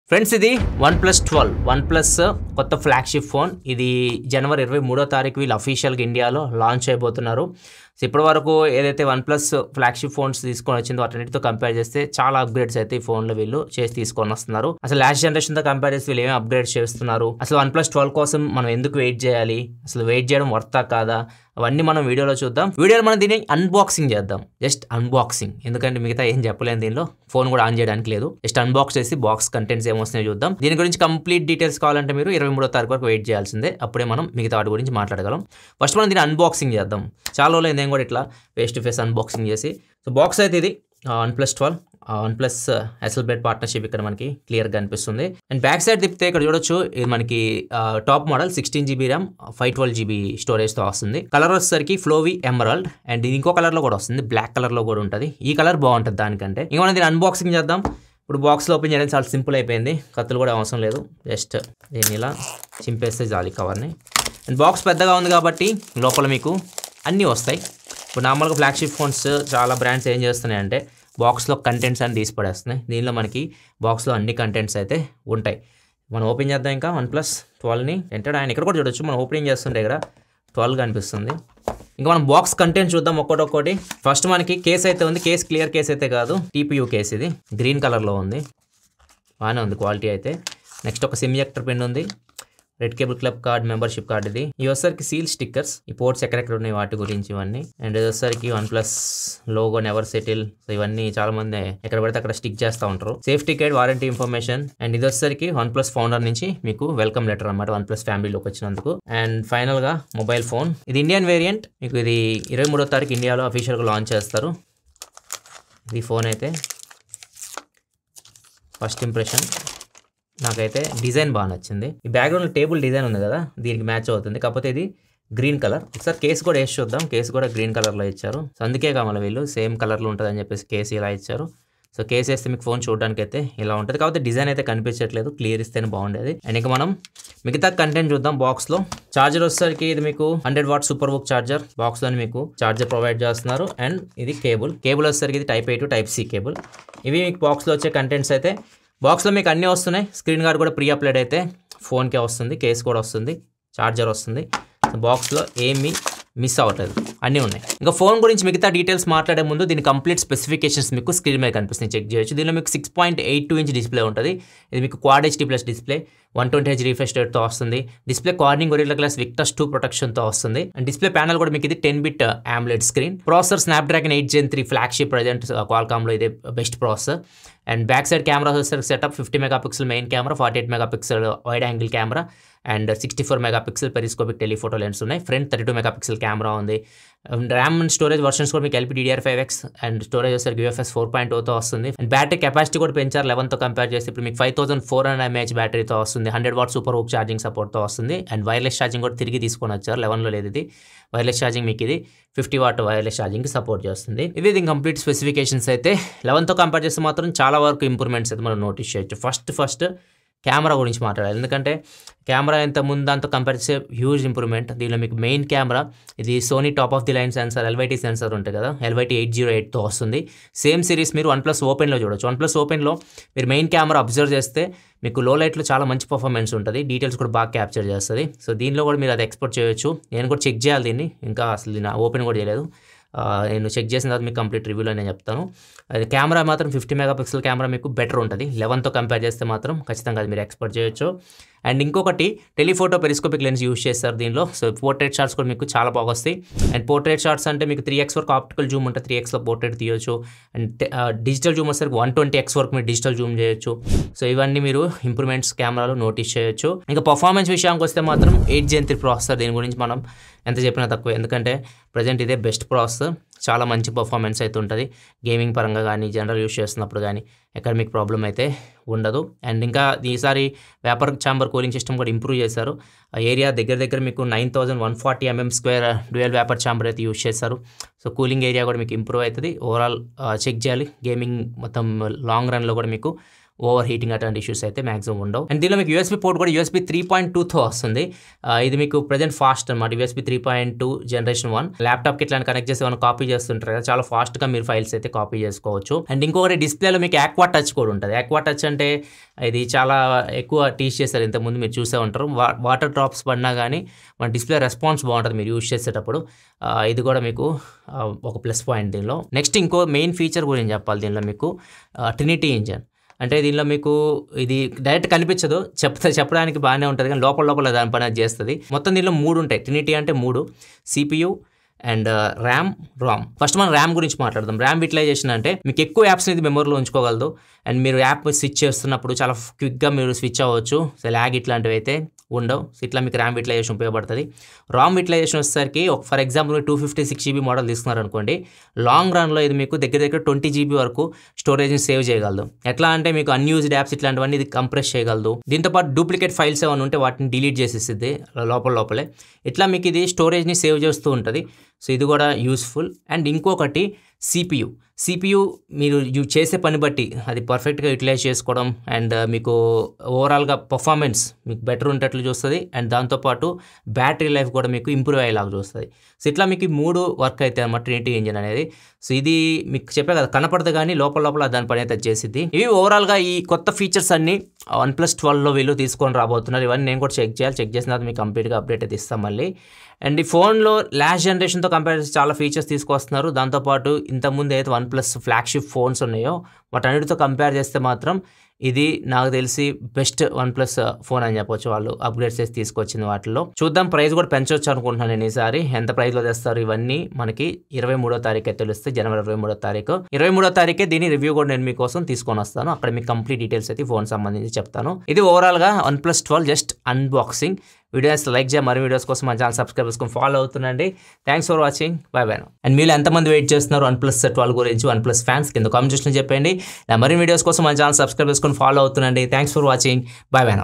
Friends ఇది OnePlus 12 కొత్త flagship phone. ఇది జనవరి 23వ తారీఖు వీళ్ళు అఫీషియల్గా ఇండియాలో లాంచ్ అయిపోతున్నారు. సో ఇప్పటి వరకు ఏదైతే OnePlus ఫ్లాగ్షిప్ ఫోన్స్ తీసుకొని వచ్చిందో వాటితో కంపేర్ చేస్తే చాలా అప్గ్రేడ్స్ అయితే ఈ ఫోన్లో వీళ్ళు చేసి తీసుకొని వస్తున్నారు. అసలు లాస్ట్ జనరేషన్తో కంపేర్ చేసి వీళ్ళు ఏమేమి అప్గ్రేడ్స్ చేస్తున్నారు, అసలు OnePlus 12 కోసం మనం ఎందుకు వెయిట్ చేయాలి, అసలు వెయిట్ చేయడం వర్తా కాదా, అవన్నీ మనం వీడియోలో చూద్దాం. వీడియోలో మనం దీన్ని అన్బాక్సింగ్ చేద్దాం. జస్ట్ అన్బాక్సింగ్, ఎందుకంటే మిగతా ఏం చెప్పలేను, దీనిలో ఫోన్ కూడా ఆన్ చేయడానికి లేదు. జస్ట్ అన్బాక్స్ చేసి బాక్స్ కంటెంట్స్ ఏమొస్తున్నాయో చూద్దాం. దీని గురించి కంప్లీట్ డీటెయిల్స్ కావాలంటే మీరు 23వ తారీఖు వరకు వెయిట్ చేయాల్సిందే, అప్పుడే మనం మిగతా వాటి గురించి మాట్లాడగలం. ఫస్ట్ మనం దీన్ని అన్బాక్సింగ్ చేద్దాం. చాలా రోజులు నేను కూడా ఇట్లా ఫేస్ టు ఫేస్ అన్బాక్సింగ్ చేసి. సో బాక్స్ అయితే ఇది OnePlus 12 OnePlus Hasselblad పార్ట్నర్షిప్ ఇక్కడ మనకి క్లియర్గా కనిపిస్తుంది. అండ్ బ్యాక్ సైడ్ తిప్పితే ఇక్కడ చూడొచ్చు, ఇది మనకి top model 16GB RAM 512GB స్టోరేజ్తో వస్తుంది. కలర్ వచ్చేసరికి ఫ్లోవీ ఎమరాల్డ్, అండ్ ఇది ఇంకో కలర్లో కూడా వస్తుంది, బ్లాక్ కలర్లో కూడా ఉంటుంది. ఈ కలర్ బాగుంటుంది దానికంటే. ఇంకా మనం దీన్ని అన్బాక్సింగ్ చేద్దాం. ఇప్పుడు బాక్స్లో ఓపెన్ చేయడం చాలా సింపుల్ అయిపోయింది, కత్తులు కూడా అవసరం లేదు. జస్ట్ దీన్ని ఇలా చింపేస్తే చాలు కవర్ని. అండ్ బాక్స్ పెద్దగా ఉంది కాబట్టి లోపల మీకు అన్నీ వస్తాయి. ఇప్పుడు నార్మల్గా ఫ్లాగ్షిప్ ఫోన్స్ చాలా బ్రాండ్స్ ఏం చేస్తున్నాయంటే బాక్స్లో కంటెంట్స్ అని తీసి పడేస్తున్నాయి. దీనిలో మనకి బాక్స్లో అన్ని కంటెంట్స్ అయితే ఉంటాయి. మనం ఓపెన్ చేద్దాం. ఇంకా OnePlus 12ని ఎంటర్ ఆయన ఇక్కడ కూడా చూడొచ్చు. మనం ఓపెనింగ్ చేస్తుంటే ఇక్కడ 12 కనిపిస్తుంది. ఇంకా మనం బాక్స్ కంటెంట్ చూద్దాం ఒక్కొక్కటి. ఫస్ట్ మనకి కేస్ అయితే ఉంది. కేస్ క్లియర్ కేస్ అయితే కాదు, TPU కేస్. ఇది గ్రీన్ కలర్లో ఉంది, బాగానే ఉంది క్వాలిటీ అయితే. నెక్స్ట్ ఒక సిమ్ ఎజెక్టర్ పిన్ ఉంది, red cable club card, membership card. ఇది వచ్చరికి సీల్ స్టిక్కర్స్, ఈ పోర్ట్స్ ఎక్కడెక్కడ ఉన్నాయి వాటి గురించి ఇవన్నీ. అండ్ ఇది వచ్చరికి OnePlus logo, never settle. So ఇవన్నీ చాలా మంది ఎక్కడ పడితే అక్కడ స్టిక్ చేస్తూ ఉంటారు. Safety guide, warranty information. And ఇది వచ్చరికి OnePlus ఫౌండర్ నుంచి మీకు వెల్కమ్ లెటర్ అనమాట, OnePlus ఫ్యామిలీలోకి వచ్చినందుకు. అండ్ ఫైనల్ గా మొబైల్ ఫోన్. ఇది ఇండియన్ వేరియంట్. మీకు ఇది 23వ తారీఖు ఇండియాలో అఫీషియల్గా లాంచ్ చేస్తారు. ఇది ఫోన్ అయితే ఫస్ట్ ఇంప్రెషన్ నాకైతే డిజైన్ బాగా నచ్చింది. ఈ బ్యాక్గ్రౌండ్ టేబుల్ డిజైన్ ఉంది కదా, దీనికి మ్యాచ్ అవుతుంది. కాకపోతే ఇది గ్రీన్ కలర్. ఒకసారి కేసు కూడా వేసి చూద్దాం. కేసు కూడా గ్రీన్ కలర్లో ఇచ్చారు. సో అందుకే కావాలి వీళ్ళు సేమ్ కలర్లో ఉంటుంది అని చెప్పేసి కేసు ఇలా ఇచ్చారు. సో కేసు వేస్తే మీకు ఫోన్ చూడడానికి అయితే ఇలా ఉంటుంది. కాకపోతే డిజైన్ అయితే కనిపించట్లేదు, క్లియర్ ఇస్తేనే బాగుండేది. అండ్ ఇంకా మనం మిగతా కంటెంట్ చూద్దాం. బాక్స్లో చార్జర్ వచ్చేసరికి ఇది మీకు 100W సూపర్ బుక్ చార్జర్. బాక్స్లోని మీకు చార్జర్ ప్రొవైడ్ చేస్తున్నారు. అండ్ ఇది కేబుల్ వచ్చేసరికి ఇది Type A to Type C cable. ఇవి మీకు బాక్స్లో వచ్చే కంటెంట్స్ అయితే. బాక్స్లో మీకు అన్నీ వస్తున్నాయి. స్క్రీన్ గార్డ్ కూడా ప్రీ అప్లైడ్ అయితే ఫోన్కే వస్తుంది, కేస్ కూడా వస్తుంది, చార్జర్ వస్తుంది. బాక్స్లో ఏమీ మిస్ అవ్వట్లేదు, అన్నీ ఉన్నాయి. ఇంకా ఫోన్ గురించి మిగతా డీటెయిల్స్ మాట్లాడే ముందు దీని కంప్లీట్ స్పెసిఫికేషన్స్ మీకు స్క్రీన్ మీద కనిపిస్తుంది, చెక్ చేయొచ్చు. దీనిలో మీకు 6.82 ఇంచ్ డిస్ప్లే ఉంటుంది. ఇది మీకు Quad HD+ display, 120Hz refresh రేట్తో వస్తుంది. Display Corning Gorilla Glass Victus 2 ప్రొటెక్షన్తో వస్తుంది. అండ్ డిస్ప్లే ప్యానల్ కూడా మీకు ఇది 10-bit AMOLED screen. Processor Snapdragon 8 Gen 3 flagship present క్వాల్కామ్లో ఇదే best processor. And back side camera వచ్చేసరికి setup 50 megapixel main camera, 48 megapixel wide angle camera, and 64 megapixel periscopic telephoto lens ఉన్నాయి. Front 32 megapixel camera ఉంది. RAM and storage versions కూడా మీకు LPDDR5X and storage వచ్చేసరికి UFS 4.0తో వస్తుంది. And battery capacity కూడా పెంచారు 11తో compare చేస్తే. ఇప్పుడు మీకు 5400 mAh బ్యాటరీతో వస్తుంది. 100W సూపర్ హుక్ ఛార్జింగ్ సపోర్ట్తో వస్తుంది. అండ్ వైర్లెస్ ఛార్జింగ్ కూడా తిరిగి తీసుకొని వచ్చారు. 11లో లేదు ఇది వైర్లెస్ ఛార్జింగ్. మీకు ఇది 50W వైర్లెస్ ఛార్జింగ్కి సపోర్ట్ చేస్తుంది. ఇవి దీని కంప్లీట్ స్పెసిఫికేషన్స్ అయితే. 11తో కంపేర్ చేస్తే మాత్రం చాలా వరకు ఇంప్రూవ్మెంట్స్ అయితే మనం నోటీస్ చేయొచ్చు. ఫస్ట్ కెమెరా గురించి మాట్లాడాలి, ఎందుకంటే కెమెరా ఎంత ముందు దాంతో కంపేర్ చేస్తే హ్యూజ్ ఇంప్రూవ్మెంట్. దీనిలో మీకు మెయిన్ కెమెరా ఇది Sony top of the line sensor LYT sensor ఉంటుంది కదా, LYT 808తో వస్తుంది. సేమ్ సిరీస్ మీరు OnePlus ఓపెన్లో చూడొచ్చు. OnePlus ఓపెన్లో మీరు మెయిన్ కెమెరా అబ్జర్వ్ చేస్తే మీకు లో లైట్లో చాలా మంచి పర్ఫార్మెన్స్ ఉంటుంది, డీటెయిల్స్ కూడా బాగా క్యాప్చర్ చేస్తుంది. సో దీనిలో కూడా మీరు అది ఎక్స్పోర్ట్ చేయొచ్చు. నేను కూడా చెక్ చేయాలి దీన్ని, ఇంకా అసలు నేను ఓపెన్ కూడా చేయలేదు. నేను చెక్ చేసిన తర్వాత మీకు కంప్లీట్ రివ్యూలో నేను చెప్తాను. అది కెమెరా మాత్రం 50 మెగాపిక్సెల్ కెమెరా మీకు బెటర్ ఉంటుంది. 11తో కంపేర్ చేస్తే మాత్రం ఖచ్చితంగా అది మీరు ఎక్స్పోర్ట్ చేయొచ్చు. అండ్ ఇంకొకటి టెలిఫోటో పెరిస్కోపిక్ లెన్స్ యూస్ చేస్తారు దీనిలో. సో పోర్ట్రేట్ షాట్స్ కూడా మీకు చాలా బాగా వస్తాయి. అండ్ పోర్ట్రేట్ షాట్స్ అంటే మీకు 3x వరకు ఆప్టికల్ జూమ్ ఉంటుంది, 3xలో పోర్ట్రేట్ తీయొచ్చు. అండ్ డిజిటల్ జూమ్ వచ్చేసరికి 120x వరకు మీరు డిజిటల్ జూమ్ చేయొచ్చు. సో ఇవన్నీ మీరు ఇంప్రూవ్మెంట్స్ కెమెరాలో నోటీస్ చేయొచ్చు. ఇంకా పర్ఫార్మెన్స్ విషయానికి వస్తే మాత్రం 8 Gen 3 ప్రాసెసర్. దీని గురించి మనం ఎంత చెప్పినా తక్కువ, ఎందుకంటే ప్రజెంట్ ఇదే బెస్ట్ ప్రాసెసర్. చాలా మంచి పర్ఫార్మెన్స్ అయితే ఉంటుంది గేమింగ్ పరంగా కానీ, జనరల్ యూస్ చేస్తున్నప్పుడు కానీ ఎక్కడ మీకు ప్రాబ్లం అయితే ఉండదు. అండ్ ఇంకా ఈసారి వేపర్ ఛాంబర్ కూలింగ్ సిస్టమ్ కూడా ఇంప్రూవ్ చేశారు. ఆ ఏరియా దగ్గర మీకు 9140 mm² డ్యూయల్ వేపర్ ఛాంబర్ అయితే యూస్ చేశారు. సో కూలింగ్ ఏరియా కూడా మీకు ఇంప్రూవ్ అవుతుంది. ఓవరాల్ చెక్ చేయాలి, గేమింగ్ మొత్తం లాంగ్ రన్లో కూడా మీకు ఓవర్ హీటింగ్ అటువంటి ఇష్యూస్ అయితే మాక్సిమం ఉండవు. అండ్ దీనిలో మీకు యూఎస్బీ పోర్ట్ కూడా USB 3.2తో వస్తుంది. ఇది మీకు ప్రజెంట్ ఫాస్ట్ అనమాట. USB 3.2 జనరేషన్ 1 ల్యాప్టాప్కి ఇట్లా కనెక్ట్ చేసి ఏమైనా కాపీ చేస్తుంటారు కదా, చాలా ఫాస్ట్గా మీరు ఫైల్స్ అయితే కాపీ చేసుకోవచ్చు. అండ్ ఇంకొకటి డిస్ప్లేలో మీకు ఆక్వా టచ్ కూడా ఉంటుంది. ఆక్వా టచ్ అంటే ఇది చాలా ఎక్కువ టీచ్ చేశారు ఇంతకుముందు, మీరు చూసే ఉంటారు. వాటర్ డ్రాప్స్ పడినా కానీ మన డిస్ప్లే రెస్పాన్స్ బాగుంటుంది మీరు యూజ్ చేసేటప్పుడు. ఇది కూడా మీకు ఒక ప్లస్ పాయింట్ దీనిలో. నెక్స్ట్ ఇంకో మెయిన్ ఫీచర్ గురించి చెప్పాలి. దీనిలో మీకు ట్రినిటీ ఇంజన్ అంటే దీనిలో మీకు ఇది డైరెక్ట్ కనిపించదు, చెప్పడానికి బాగానే ఉంటుంది కానీ లోపల దాని పని అది చేస్తుంది. మొత్తం దీనిలో 3 ఉంటాయి. ట్రినిటీ అంటే 3: CPU and RAM, Ram. First మనం ర్యామ్ గురించి మాట్లాడదాం. ర్యామ్ యూటిలైజేషన్ అంటే మీకు ఎక్కువ యాప్స్ని ఇది మెమరీలో ఉంచుకోగలదు. అండ్ మీరు యాప్ స్విచ్ చేస్తున్నప్పుడు చాలా క్విక్గా మీరు స్విచ్ అవ్వచ్చు. సో ల్యాగ్ ఇట్లాంటివి అయితే ఉండవు. సో ఇట్లా మీకు ర్యామ్ యూటిలైజేషన్ ఉపయోగపడుతుంది. రామ్ యూటిలైజేషన్ వచ్చేసరికి ఫర్ ఎగ్జాంపుల్ 256GB మోడల్ తీసుకున్నారనుకోండి, లాంగ్ రన్లో ఇది మీకు దగ్గర 20GB వరకు స్టోరేజ్ని సేవ్ చేయగలదు. ఎట్లా అంటే మీకు అన్యూజ్డ్ యాప్స్ ఇట్లాంటివన్నీ ఇది కంప్రెస్ చేయగలదు. దీంతోపాటు డూప్లికేట్ ఫైల్స్ ఏమైనా ఉంటే వాటిని డిలీట్ చేసేస్తుంది లోపలే. ఇట్లా మీకు ఇది స్టోరేజ్ని సేవ్ చేస్తూ ఉంటుంది. సో ఇది కూడా యూస్ఫుల్. అండ్ ఇంకొకటి CPU మీరు చేసే పని బట్టి అది పర్ఫెక్ట్గా యూటిలైజ్ చేసుకోవడం అండ్ మీకు ఓవరాల్గా పర్ఫార్మెన్స్ మీకు బెటర్ ఉండేట్లు చూస్తుంది. అండ్ దాంతోపాటు బ్యాటరీ లైఫ్ కూడా మీకు ఇంప్రూవ్ అయ్యేలాగా చూస్తుంది. సో ఇట్లా మీకు 3 వర్క్ అయితే అన్నమాట ట్రినిటీ ఇంజిన్ అనేది. సో ఇది మీకు చెప్పే కదా, కనపడదు కానీ లోపల దాని పని అయితే చేసిద్ది. ఇవి ఓవరాల్గా ఈ కొత్త ఫీచర్స్ అన్ని OnePlus 12లో వీళ్ళు తీసుకొని రాబోతున్నారు. ఇవన్నీ నేను కూడా చెక్ చేసిన తర్వాత మీకు కంప్లీట్గా అప్డేట్ అయితే ఇస్తాం మళ్ళీ. అండ్ ఈ ఫోన్లో లాస్ట్ జనరేషన్తో కంపేర్ చేసి చాలా ఫీచర్స్ తీసుకొస్తున్నారు. దాంతోపాటు ఇంతకుముందు అయితే OnePlus ఫ్లాగ్షిప్ ఫోన్స్ ఉన్నాయో వాటన్నిటితో కంపేర్ చేస్తే మాత్రం ఇది నాకు తెలిసి బెస్ట్ OnePlus ఫోన్ అని చెప్పొచ్చు. వాళ్ళు అప్గ్రేడ్స్ చేసి తీసుకొచ్చింది వాటిలో. చూద్దాం, ప్రైస్ కూడా పెంచవచ్చు అనుకుంటున్నాను నేను ఈసారి. ఎంత ప్రైస్లో తెస్తారు ఇవన్నీ మనకి 23వ తారీఖు తెలుస్తుంది. జనవరి 23వ తారీఖు. 23వ తారీఖే దీని రివ్యూ కూడా నేను మీకోసం తీసుకొని వస్తాను. అక్కడ మీకు కంప్లీట్ డీటెయిల్స్ అయితే ఫోన్ సంబంధించి చెప్తాను. ఇది ఓవరాల్గా OnePlus 12 జస్ట్ అన్బాక్సింగ్. వీడియోస్ లైక్ చేయ, మరి వీడియోస్ కోసం మన ఛానల్ సబ్స్క్రైబ్ చేసుకొని ఫాలో అవుతుండండి. Thanks for watching. Bye bye. And మీరు ఎంతమంది వెయిట్ చేస్తున్నారు OnePlus 12 గురించి, OnePlus ఫ్యాన్స్ కింద కామెంట్ సెక్షన్లో చెప్పండి. మరి వీడియోస్ కోసం మన ఛానల్ సబ్స్క్రైబ్ చేసుకొని ఫాలో అవుతుండండి. Thanks for watching. Bye by.